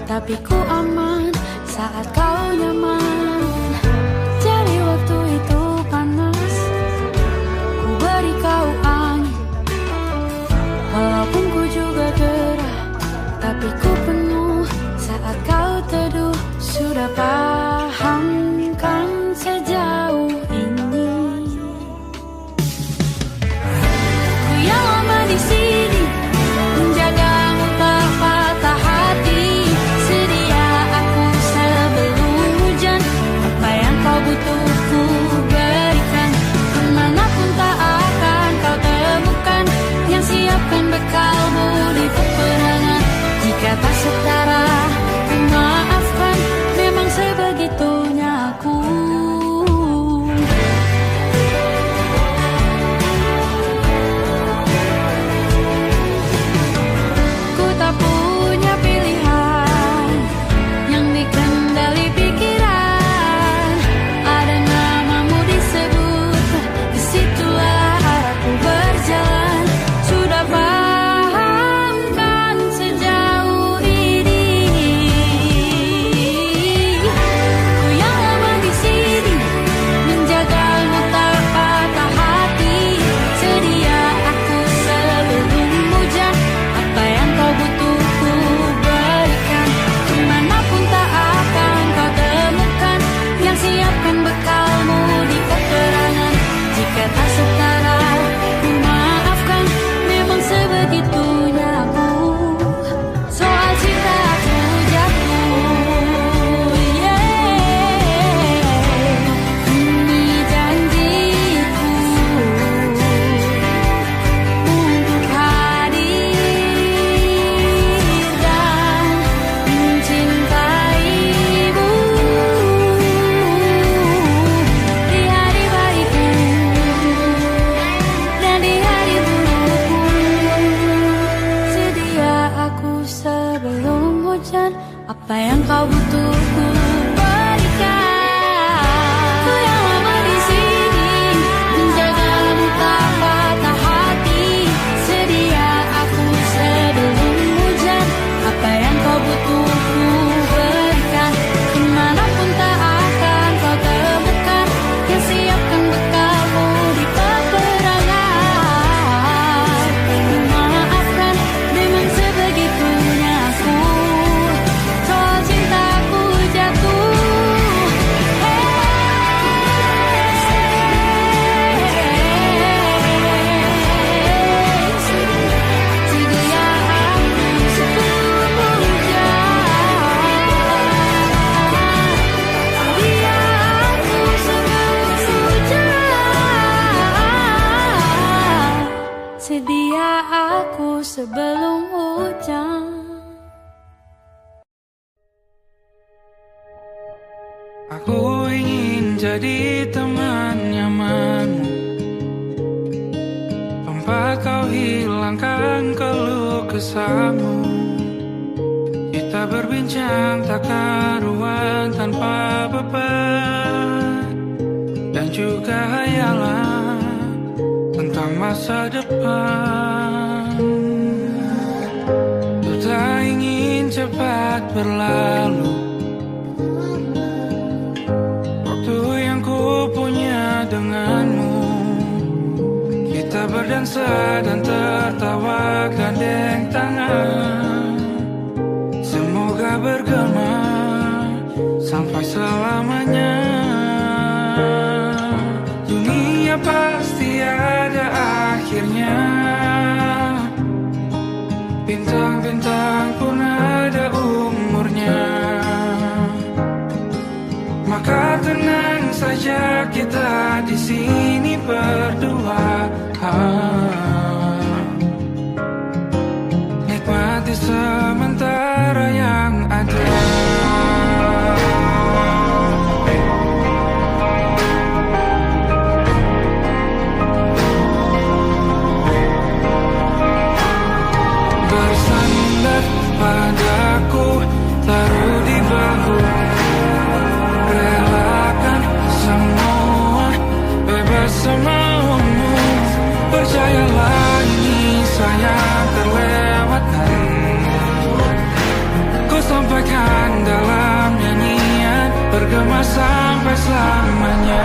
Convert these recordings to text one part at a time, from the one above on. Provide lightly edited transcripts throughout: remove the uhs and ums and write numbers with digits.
tapi ku aman saat kau nyaman. Jadi waktu itu panas, ku beri kau angin. Walaupun ku juga gerah, tapi ku penuh saat kau teduh. Sudah paham kan sejauh ini? Ku yang lama di sini, menjagamu tak patah hati. Sedia aku sebelum hujan, apa yang kau butuh ku berikan. Kemanapun tak akan kau temukan, yang siapkan bekalmu di peperangan. Jika tak setara, ku maafkan, memang sebegitunya aku. Ku tak punya pilihan yang dikendali pikiran. Ada namamu disebut, disitulah arahku berjalan. Sudah paham kan sejauh ini? Ku yang lama di sini, menjagamu tak patah hati. Sedia aku sebelum hujan, apa yang kau butuh ku berikan. Kemanapun tak akan kau temukan, yang siapkan bekalmu di peperangan. Jika tak setara, ku maafkan, memang sebegitunya aku. Soal cinta aku jatuh, ini janjiku untuk hadir dan mencintaimu di hari baikku dan di hari burukku. Sedia aku sebelum hujan, apa yang kau butuh ku berikan. Ku yang lama di sini, menjagamu tak patah hati. Sedia aku sebelum hujan, apa yang kau butuh ku berikan. Kemanapun tak akan kau temukan, yang siapkan bekalmu di peperangan. Maafkan, memang sebegitunya aku. Soal cintaku jatuh, sedia aku sebelum hujan. Sedia aku sebelum hujan. Sedia aku sebelum hujan. Aku ingin jadi teman nyamanmu, tempat kau hilangkan keluh kesahmu. Kita berbincang tak karuan tanpa beban, dan juga hayalan tentang masa depan. Ku tak ingin cepat berlalu, waktu yang ku punya denganmu. Kita berdansa dan tertawa gandeng tangan. Semoga bergema sampai selamanya. Dunia pasti ada akhirnya, bintang-bintang pun ada umurnya. Maka tenang saja kita di sini berdua. Nikmati sementara yang ada. Bersandar padaku, taruh di bahu, relakan semua, bebas semaumu. Percayalah ini sayang terlewatkan. Ku sampaikan bersama sampai selamanya.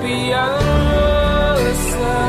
Biasa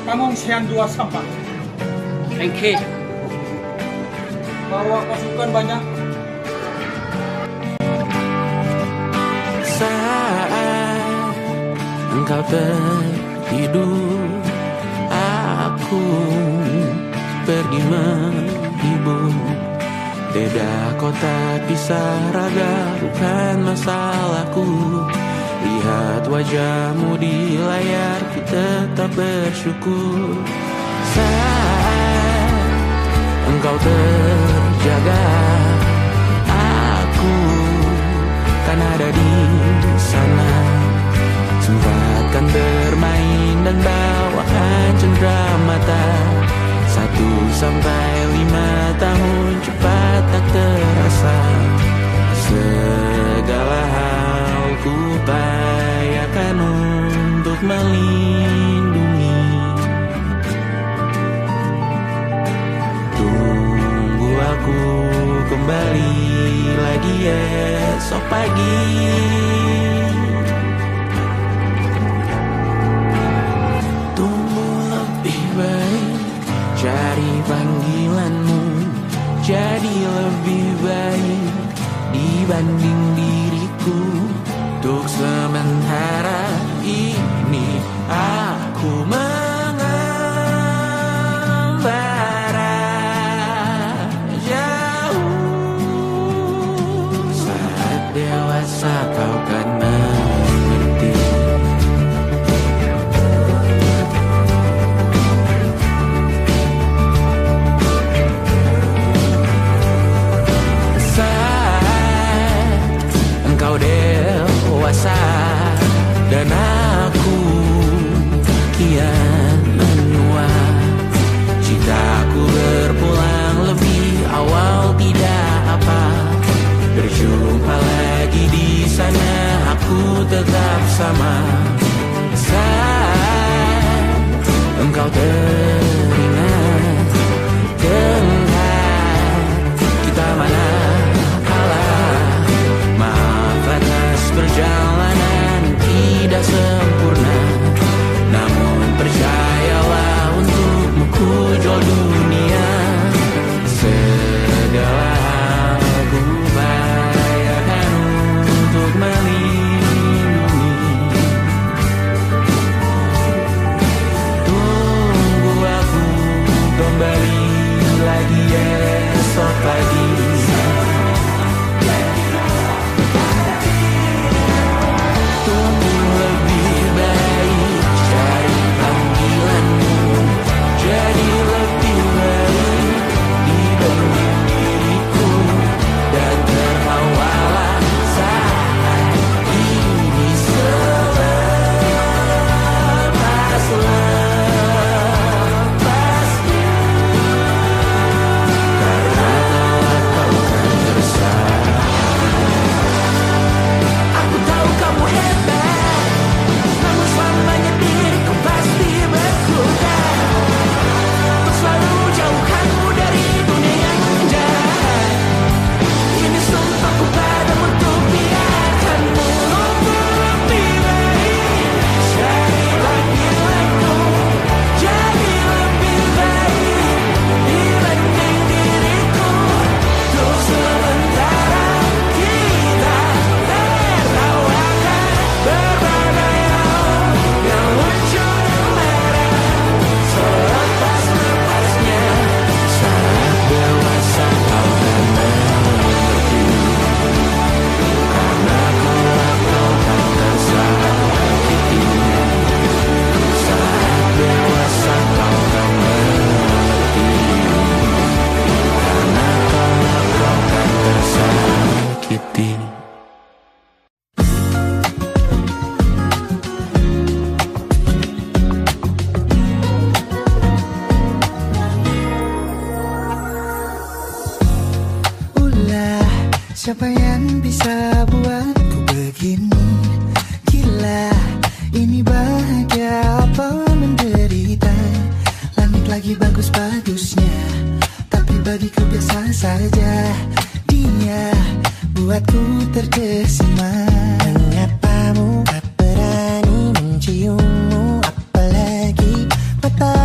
pengungsian dua sampah. Oke. Bawa pasukan banyak. Saat engkau tertidur, aku pergi menghibur. Beda kota pisah raga bukan masalahku. Lihat wajahmu di layar, ku tetap bersyukur. Saat engkau terjaga, aku kan ada di sana. Sempatkan bermain dan bawakan cenderamata. 1-5 tahun cepat tak terasa. Segala hal ku upayakan untuk melindungi. Tunggu aku kembali lagi esok pagi. Tumbuh lebih baik, cari panggilanmu, jadi lebih baik dibanding diriku. Untuk sementara ini aku mengembara jauh. Saat dewasa kau kan mengerti. Engkau dewasa dan aku kian menua. Jika ku berpulang lebih awal tidak apa. Berjumpa lagi di sana, aku tetap sama. Saat engkau teringat tengah kita mana perjalanan tidak sempurna, namun percayalah untukmu ku jual dunia. Segala hal ku upayakan untuk melindungi. Tunggu aku kembali lagi esok pagi. Siapa yang bisa buatku begini? Gila, ini bahagia apa menderita? Langit lagi bagus-bagusnya, tapi bagiku biasa saja. Dia buatku terkesima. Mengapa muka berani menciummu, apalagi mata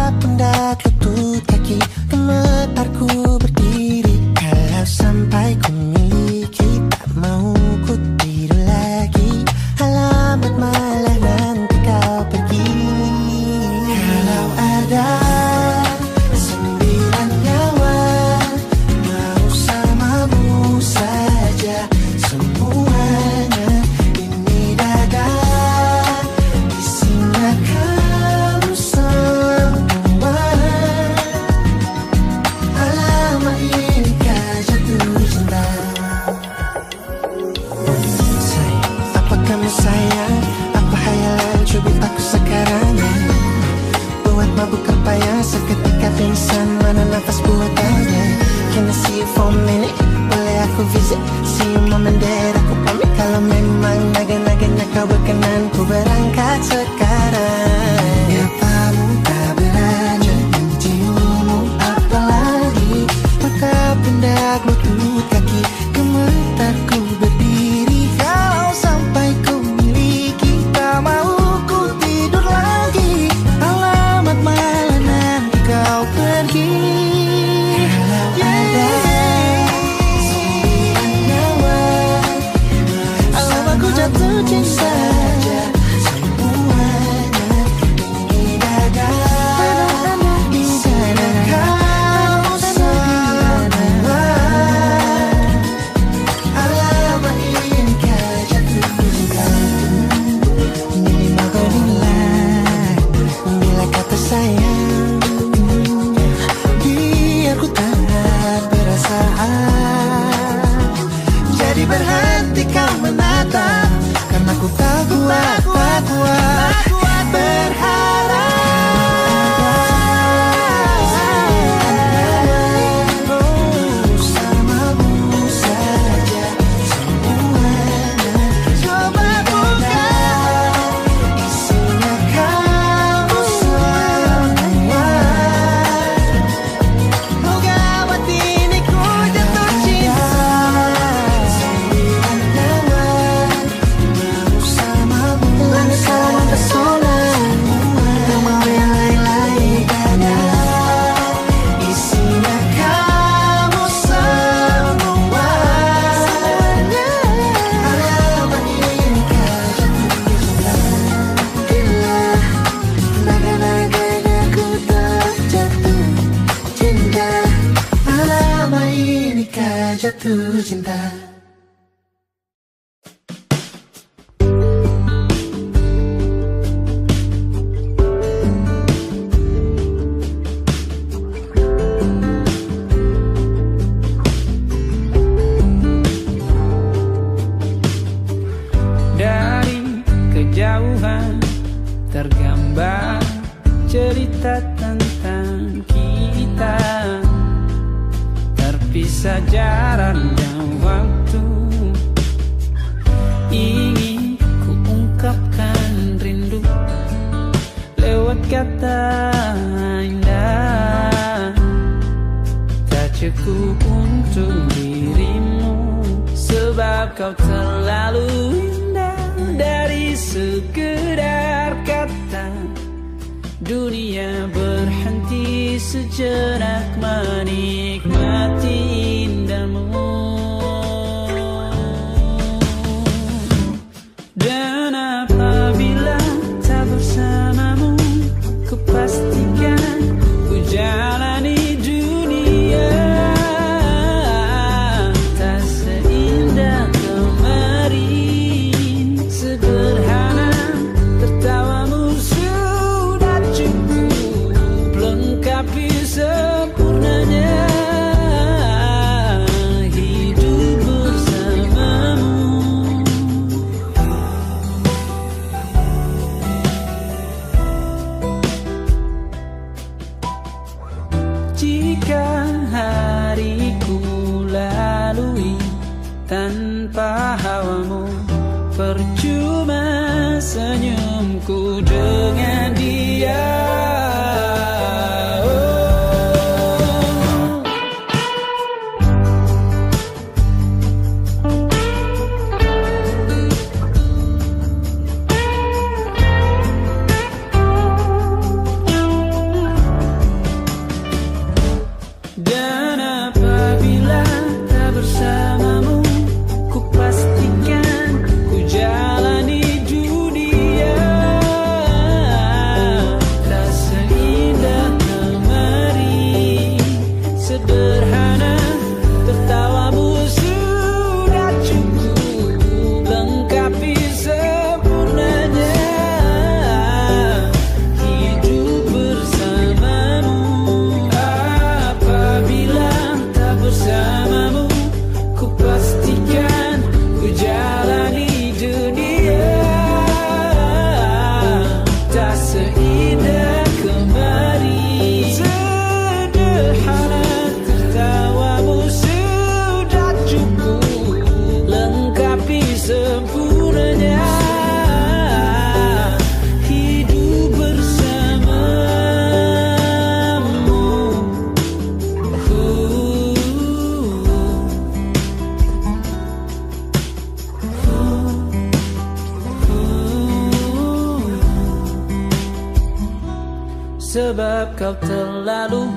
mabuk apa yang seketika pingsan, mana nafas buat tanya. Can I see you for a minute? Boleh aku visit? See you moment there. Aku pamit kalau memang naga-naganya kau berkenan. Ku berangkat sekarang. Ya kamu tak berani menciummu apalagi. Maka pundak lutut kaki gemetarku berdiri. Kalau sampai ku miliki tak mau ku tidur lagi. Alamat mana nanti kau pergi. Jatuh cinta semuanya indah di sana kau semua. Alamat ini kau jatuh cinta. Minimal kau nilai bila kata sayang. Biar ku tak perasaan. Jadi berhenti kau menatap. Karena ku tak kuat berharap. Bersamamu saja semuanya. Coba buka isinya kamu semua. Oh gawat ini ku jatuh cinta. Bersama pesona, tak mau yang lain-lain. Isinya kamu semua. Alamat ini kau jatuh cinta. Bila naga-naganya ku tak jatuh cinta. Alamat ini kau jatuh cinta. Tergambar cerita tentang kita, terpisah jarak dan waktu. Ingin ku ungkapkan rindu lewat kata indah. Tak cukup untuk dirimu, sebab kau terlalu indah. Dari sekedar kata, dunia berhenti sejenak menikmati indahmu. Dan apabila tak bersamamu, ku pastikan ku jalani dunia tak seindah kemarin. Sederhana tertawamu sudah cukup lengkapi sempurnanya hidup bersamamu. Jika hariku lalui tanpa hawamu, percuma senyumku dengan dia. Dan apabila tak bersamamu, ku pastikan ku jalani dunia kau terlalu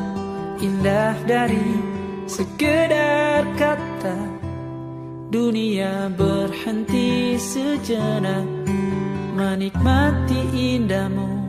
indah dari sekedar kata. Dunia berhenti sejenak menikmati indahmu.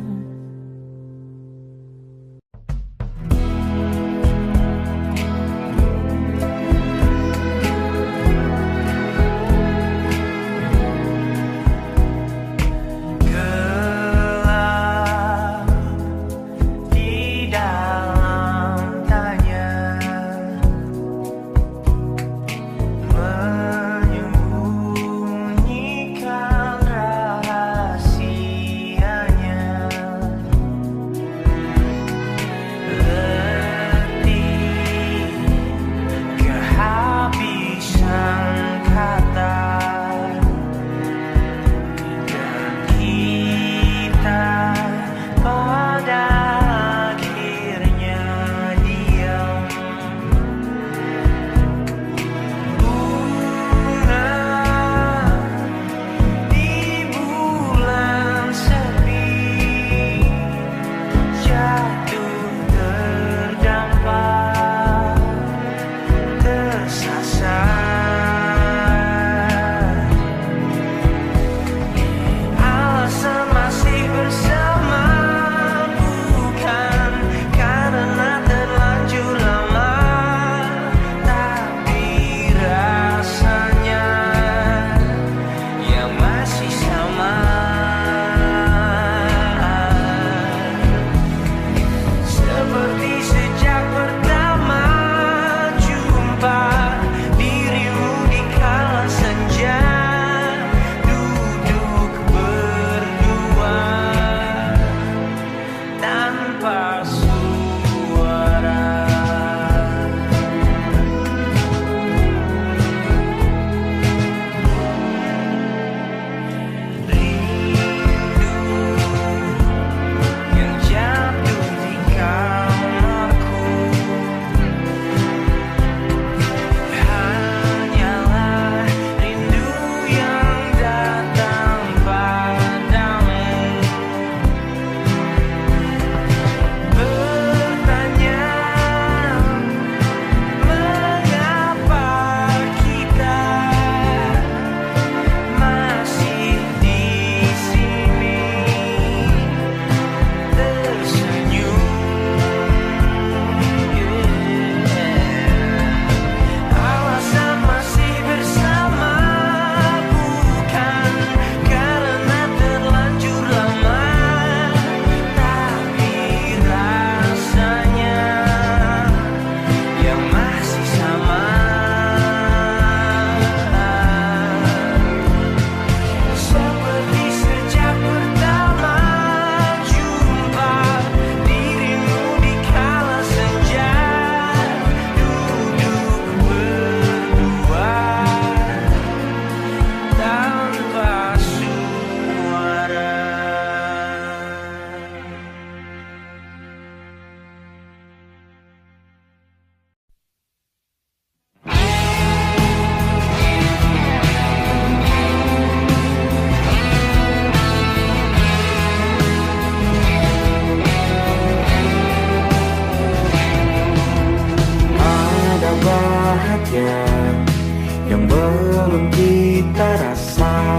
yang belum kita rasa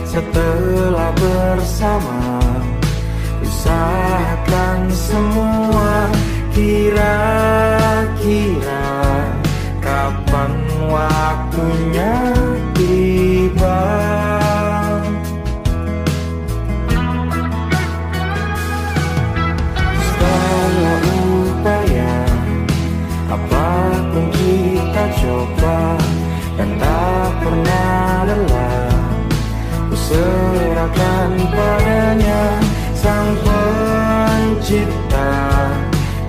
setelah bersama. Usahakan semua, kira-kira kapan waktunya tiba. Segala upaya apapun kita coba dan tak pernah lelah, ku serahkan padanya Sang Pencipta.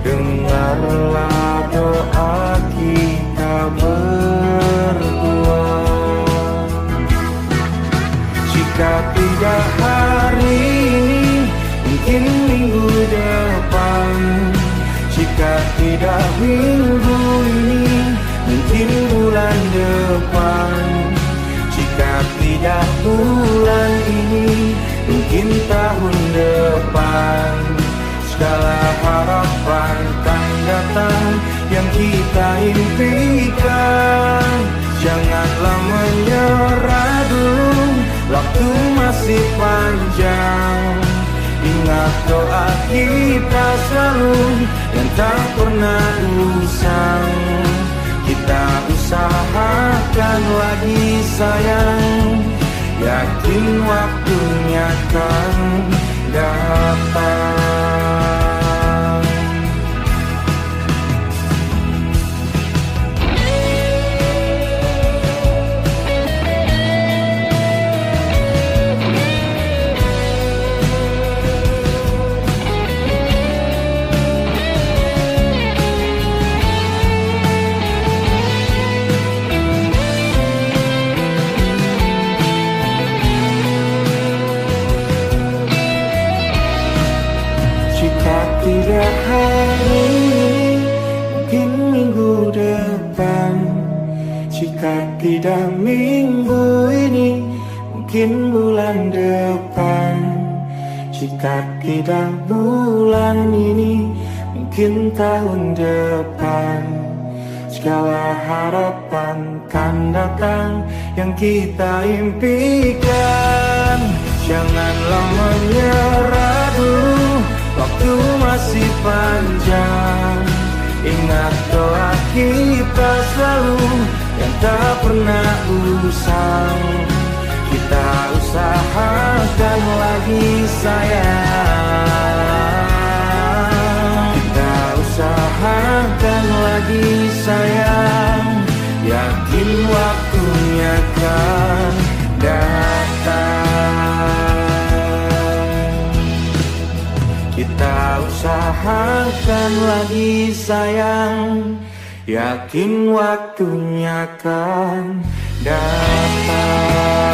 Dengarlah doa kita berdua. Jika tidak hari ini, mungkin minggu depan. Jika tidak minggu ini, mungkin bulan depan. Jika tidak bulan ini, mungkin tahun depan. segala harapan kan datang yang kita impikan. Janganlah menyerah dulu, waktu masih panjang. Ingat doa kita selalu dan tak pernah usang. Kita usahakan lagi sayang, yakin waktunya akan datang. Tidak hari ini, mungkin minggu depan. Jika tidak minggu ini, mungkin bulan depan. Jika tidak bulan ini, mungkin tahun depan. Segala harapan kan datang yang kita impikan. Janganlah menyerah dulu, waktu masih panjang. Ingat doa kita selalu yang tak pernah usang. Kita usahakan lagi sayang. Kita usahakan lagi sayang, yakin waktunya kan datang. Kita usahakan lagi sayang, yakin waktunya akan datang.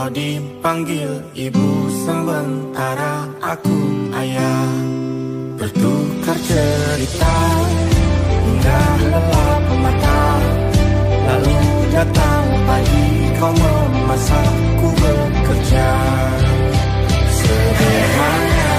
Kau dipanggil ibu sementara aku ayah, bertukar cerita hingga lelap mata. Lalu datang pagi kau memasakku bekerja. Sederhana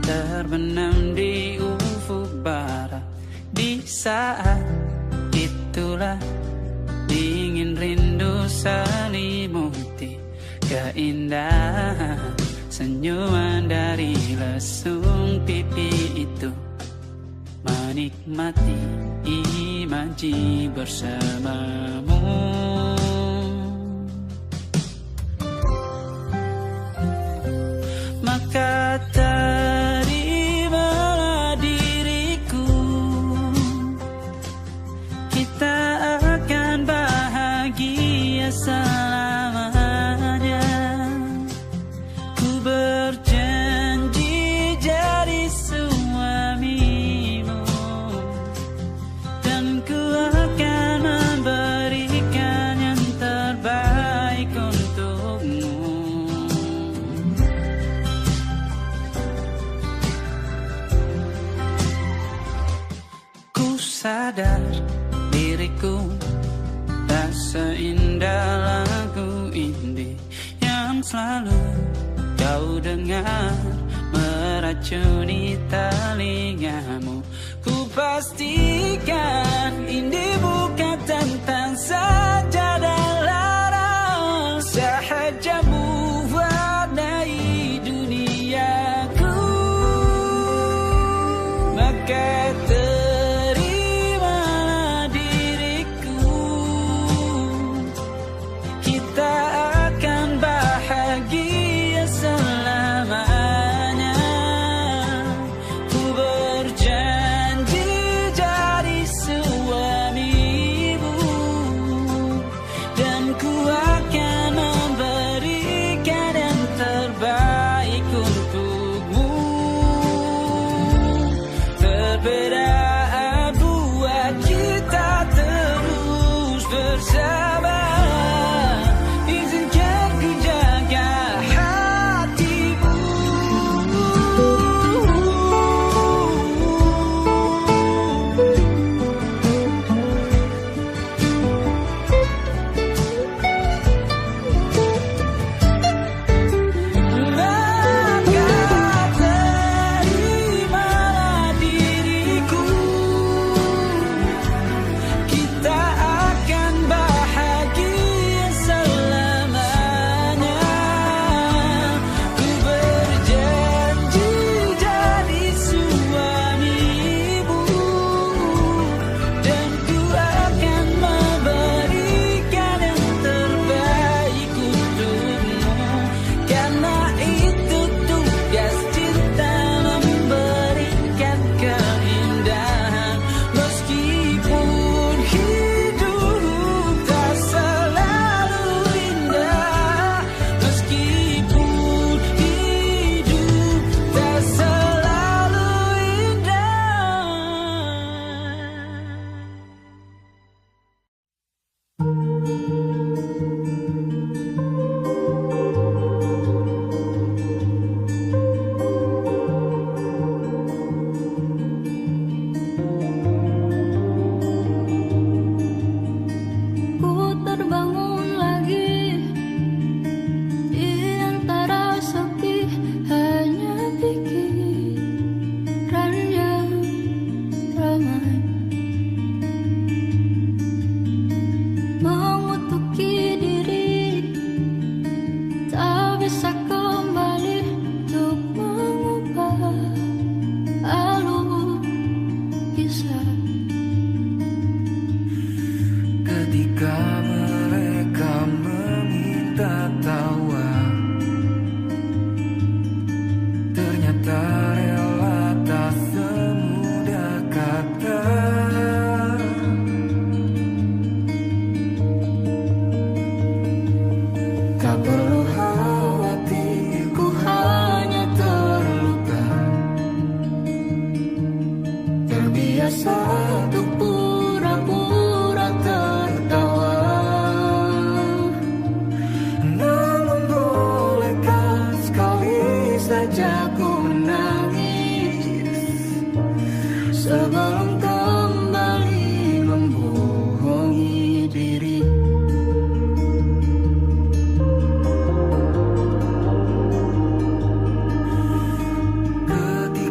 terbenam di ufuk barat. Di saat itulah dingin rindu selimuti keindahan senyuman dari lesung pipi itu. Menikmati imaji bersamamu. Maka terimalah diriku, kita akan bahagia selamanya. Ku berjanji jadi suamimu, dan ku akan memberikan yang terbaik untukmu. Ku sadar diriku tak seindah lagu indie yang selalu kau dengar meracuni telingamu. Ku pastikan indie bukan tentang sajadah larang, sahaja mewarnai duniaku. Maka terimalah diriku, kita akan bahagia selamanya. Ku berjanji jadi suamimu, dan ku akan memberikan yang terbaik untukmu. Perbedaan buat kita terus bersama. Izinkan ku jaga hatimu. Maka terimalah diriku, kita akan bahagia selamanya. Ku berjanji jadi suamimu, dan ku akan memberikan yang terbaik untukmu. Karena itu tugas cinta, memberikan keindahan. Meskipun hidup tak selalu indah, meskipun hidup tak selalu indah. Ku terbangun lagi di antara sepi, hanya pikiran yang ramai mengutuki diri, tak bisa kembali untuk mengubah alur kisah. Ketika mereka meminta tawa, ternyata rela tak semudah kata. Tak perlu khawatir, ku hanya terluka, terbiasa untuk pura-pura tertawa. Namun bolehkah sekali saja ku menangis sebelum kembali membohongi diri. Ketika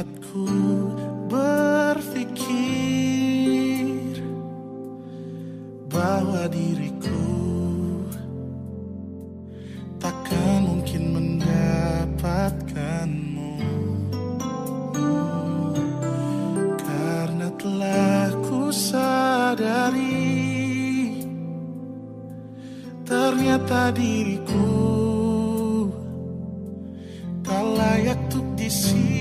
Tempatku berpikir bahwa diriku takkan mungkin mendapatkanmu, karena telah ku sadari ternyata diriku tak layak untuk di sisimu.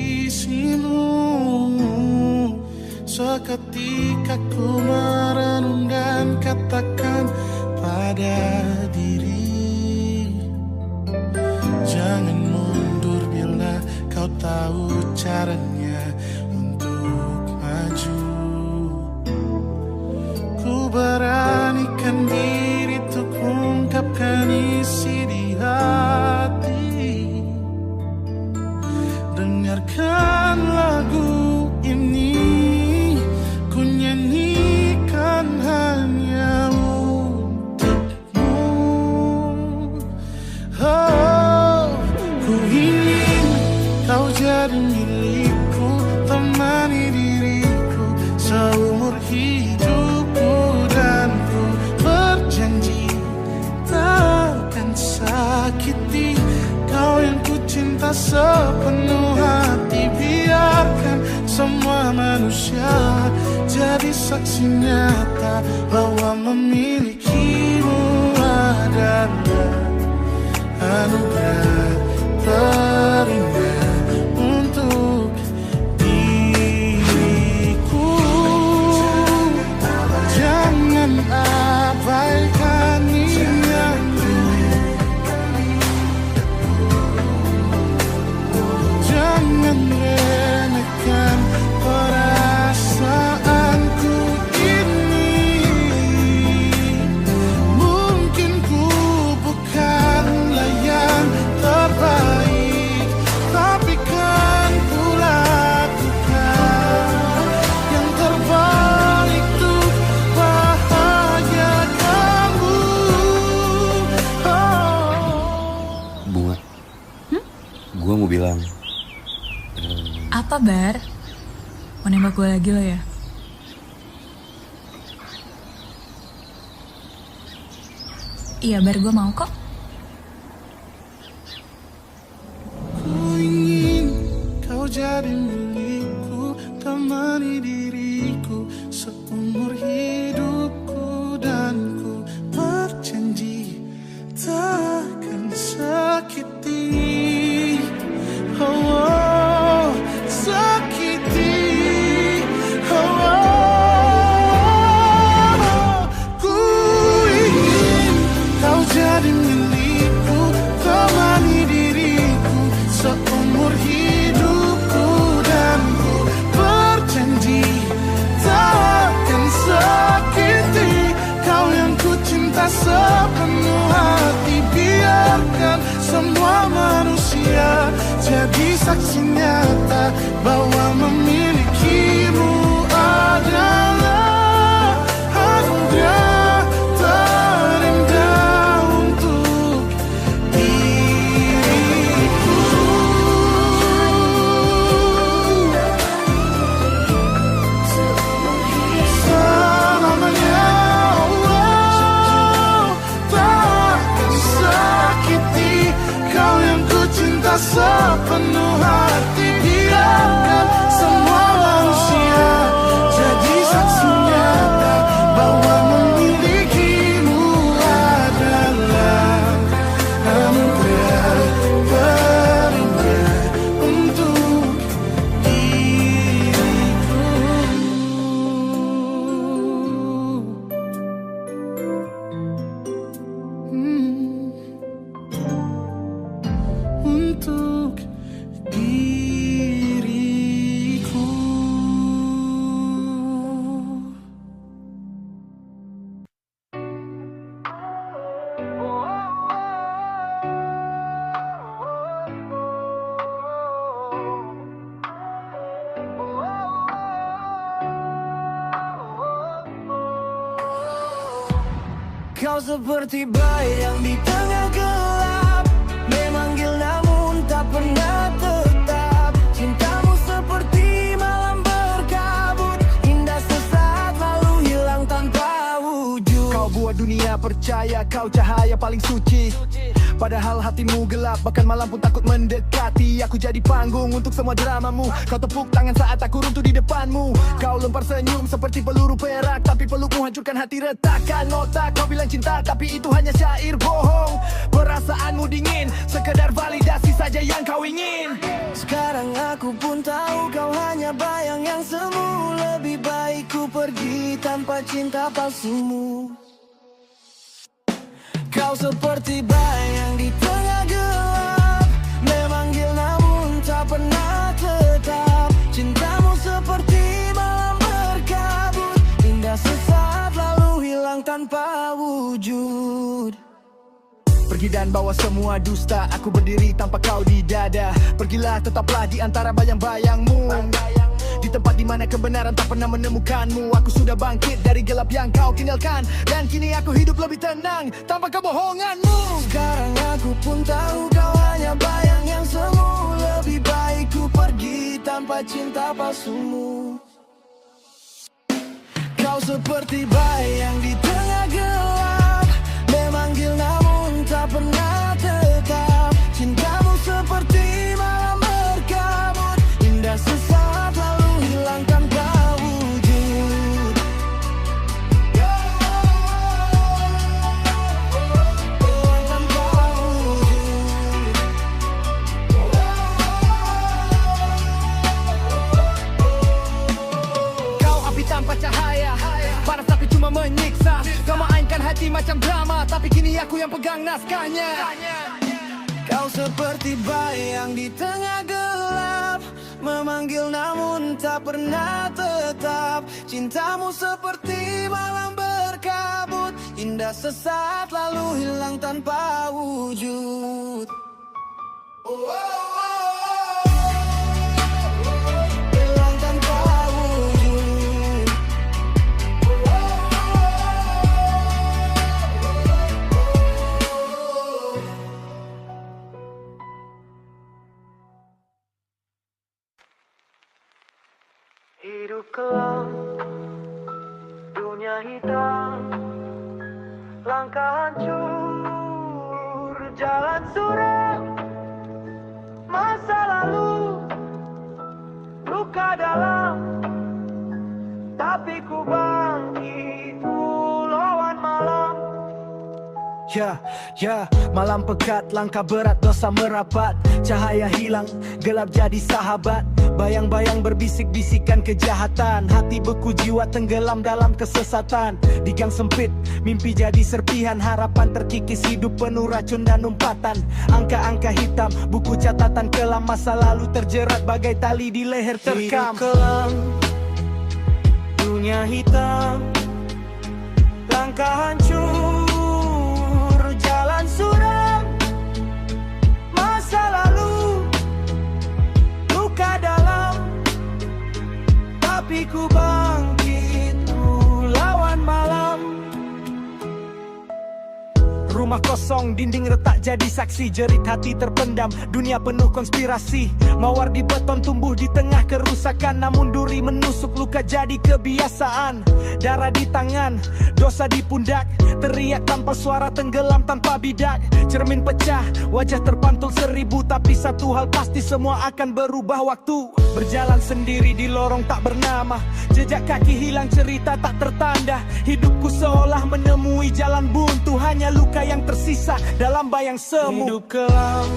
Seketika ku merenung dan katakan pada diri, jangan mundur bila kau tahu caranya untuk maju. Ku beranikan diri untuk ungkapkan isi di hati. Dengarkan lagu ini, ku nyanyikan hanya untukmu. Oh, ku ingin kau jadi milikku, temani diriku seumur hidupku, dan ku berjanji takkan sakiti kau yang ku cinta sepenuh hati. Biarkan semua manusia jadi saksi nyata bahwa memilikimu adalah anugerah terindah untuk diriku. Jangan abaikan niatku, jangan remehkan perasaanku ini. Mungkin ku bukanlah yang terbaik, tapi kan ku lakukan yang terbaik untuk bahagiakanmu. Bunga, gue mau bilang. Apa, Bar? Mau nembak gue lagi lo ya? Iya, Bar, gue mau kok. Ku ingin kau jadi milikku, temani diriku seumur hidupku, dan ku berjanji takkan sakiti. Oh, sakiti. Oh, ku ingin kau jadi milikku, temani diriku seumur hidupku, dan ku berjanji takkan sakiti kau yang ku cinta sepenuh hati. Biarkan semua manusia jadi saksi nyata bahwa memilikimu adalah anugerah terindah untuk diriku. Selamanya, oh, takkan sakiti kau yang ku cinta sepenuh hati. Biarkan semua manusia jadi saksi nyata bahwa memilikimu adalah anugerah terindah untuk diriku. Untuk diriku. Kau seperti bayang di tengah gelap, memanggil namun tak pernah tetap. Cintamu seperti paling suci. Padahal hatimu gelap, bahkan malam pun takut mendekati. Aku jadi panggung untuk semua dramamu. Kau tepuk tangan saat aku runtuh di depanmu. Kau lempar senyum seperti peluru perak, tapi pelukmu hancurkan hati, retakan otak. Kau bilang cinta, tapi itu hanya syair bohong. Perasaanmu dingin, sekedar validasi saja yang kau ingin. Sekarang aku pun tahu kau hanya bayang yang semu. Lebih baik ku pergi tanpa cinta palsumu. Kau seperti bayang di tengah gelap, memanggil namun tak pernah tetap. Cintamu seperti malam berkabut, indah sesaat lalu hilang tanpa wujud. Pergi dan bawa semua dusta, aku berdiri tanpa kau di dada. Pergilah tetaplah di antara bayang-bayangmu, di tempat di mana kebenaran tak pernah menemukanmu. Aku sudah bangkit dari gelap yang kau tinggalkan, dan kini aku hidup lebih tenang tanpa kebohonganmu. Sekarang aku pun tahu kau hanya bayang yang semu. Lebih baik ku pergi tanpa cinta palsumu. Kau seperti bayang di tengah gelap, memanggil namun tak pernah tetap. Cintamu seperti malam berkabut, indah sesaat lalu hilang tanpa wujud. Hilang tanpa wujud. Kau api tanpa cahaya, panas tapi cuma menyiksa. Kau mainkan hati macam drama, tapi kini aku yang pegang naskahnya. Kau seperti bayang di tengah gelap, memanggil namun tak pernah tetap. Cintamu seperti malam berkabut, indah sesaat lalu hilang tanpa wujud. Hilang tanpa wujud. Hidup kelam, dunia hitam, langkah hancur, jalan suram, masa lalu, luka dalam, tapi ku bangkit, ku lawan malam. Ya, malam pekat, langkah berat, dosa merapat. Cahaya hilang, gelap jadi sahabat. Bayang-bayang berbisik-bisikan kejahatan. Hati beku, jiwa tenggelam dalam kesesatan. Di gang sempit, mimpi jadi serpihan. Harapan terkikis, hidup penuh racun dan umpatan. Angka-angka hitam, buku catatan kelam. Masa lalu terjerat bagai tali di leher terkam. Hidup kelam, dunia hitam, langkah hancur, jalan suram, masa lalu, luka dalam, tapi ku bangkit, ku lawan malam. Rumah kosong, dinding retak jadi saksi. Jerit hati terpendam, dunia penuh konspirasi. Mawar di beton tumbuh di tengah kerusakan. Namun duri menusuk, luka jadi kebiasaan. Darah di tangan, dosa di pundak. Teriak tanpa suara, tenggelam tanpa bidak. Cermin pecah, wajah terpantul 1000. Tapi satu hal pasti, semua akan berubah waktu. Berjalan sendiri di lorong tak bernama. Jejak kaki hilang, cerita tak tertanda. Hidupku seolah menemui jalan buntu. Hanya luka yang tersisa dalam bayang semu. Hidup kelam,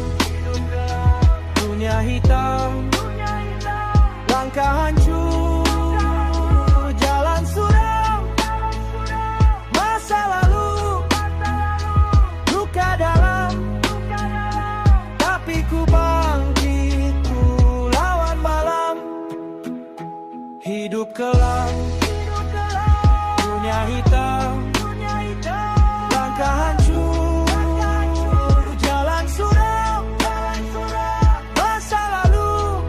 dunia hitam, langkah hancur, jalan suram, masa lalu, luka dalam, tapi ku bangkit, ku lawan malam. Hidup kelam, dunia hitam, langkah hancur, jalan suram, masa lalu,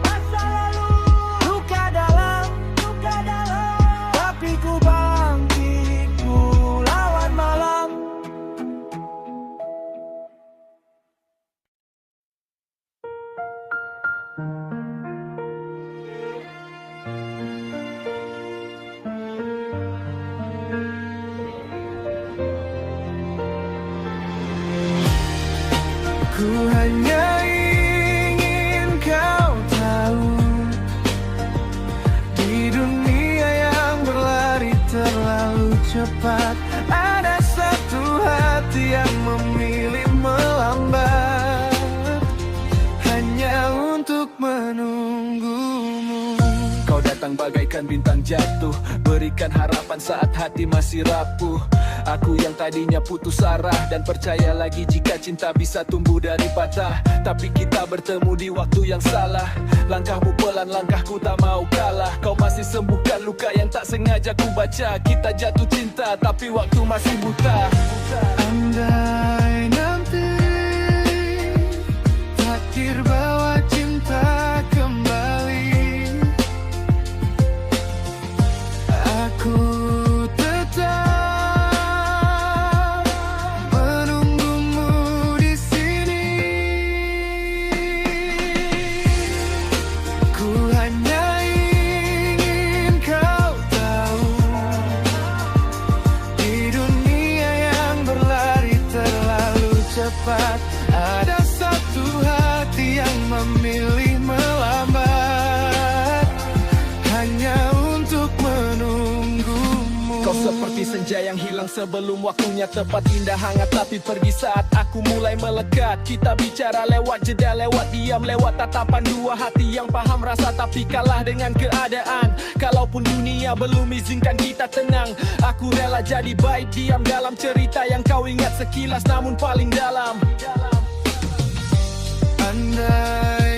untuk menunggumu. Kau datang bagaikan bintang jatuh, berikan harapan saat hati masih rapuh. Aku yang tadinya putus arah dan percaya lagi jika cinta bisa tumbuh dari patah. Tapi kita bertemu di waktu yang salah. Langkahmu pelan, langkahku tak mau kalah. Kau masih sembuhkan luka yang tak sengaja ku baca. Kita jatuh cinta tapi waktu masih buta. Andai nanti takdir bawa cinta kembali, aku tetap menunggumu di sini. Ku hanya ingin kau tahu, di dunia yang berlari terlalu cepat, ada satu hati yang memilih melambat hanya untuk menunggumu. Kau seperti senja yang hilang sebelum waktunya tepat, indah hangat tapi pergi saat aku mulai melekat. Kita bicara lewat jeda, lewat diam, lewat tatapan dua hati yang paham rasa tapi kalah dengan keadaan. Kalaupun dunia belum izinkan kita tenang, aku rela jadi baik diam dalam cerita yang kau ingat sekilas namun paling dalam. Andai